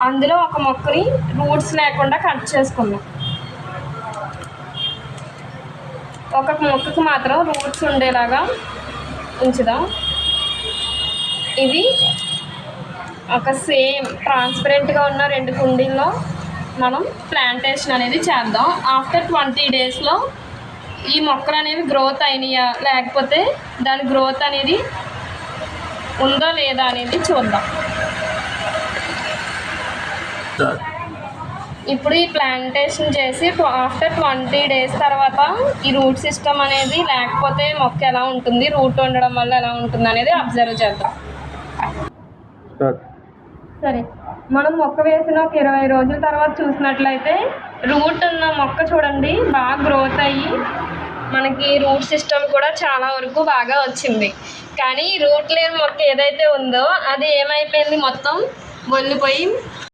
అందులో ఒక మొక్కని రూట్స్ లేకుండా కట్ చేసుకుందాం. ఒక మొక్కకు మాత్రం రూట్స్ ఉండేలాగా ఉంచుదాం. ఇవి ఒక సేమ్ ట్రాన్స్పరెంట్గా ఉన్న 2 కుండీల్లో మనం ప్లాంటేషన్ అనేది చేద్దాం. ఆఫ్టర్ 20 డేస్లో ఈ మొక్కలు అనేవి గ్రోత్ అయినాయా లేకపోతే దాని గ్రోత్ అనేది ఉందా లేదా అనేది చూద్దాం. ఇప్పుడు ఈ ప్లాంటేషన్ చేసి ఆఫ్టర్ 20 డేస్ తర్వాత ఈ రూట్ సిస్టమ్ అనేది లేకపోతే మొక్క ఎలా ఉంటుంది, రూట్ ఉండడం వల్ల ఎలా ఉంటుంది అనేది అబ్జర్వ్ చేద్దాం. సరే, మనం మొక్క వేసిన ఒక 20 రోజుల తర్వాత చూసినట్లయితే రూట్ ఉన్న మొక్క చూడండి బాగా గ్రోత్ అయ్యి మనకి రూట్ సిస్టమ్ కూడా చాలా వరకు బాగా వచ్చింది. కానీ రూట్ లేని మొక్క ఏదైతే ఉందో అది ఏమైపోయింది, మొత్తం వల్లిపోయి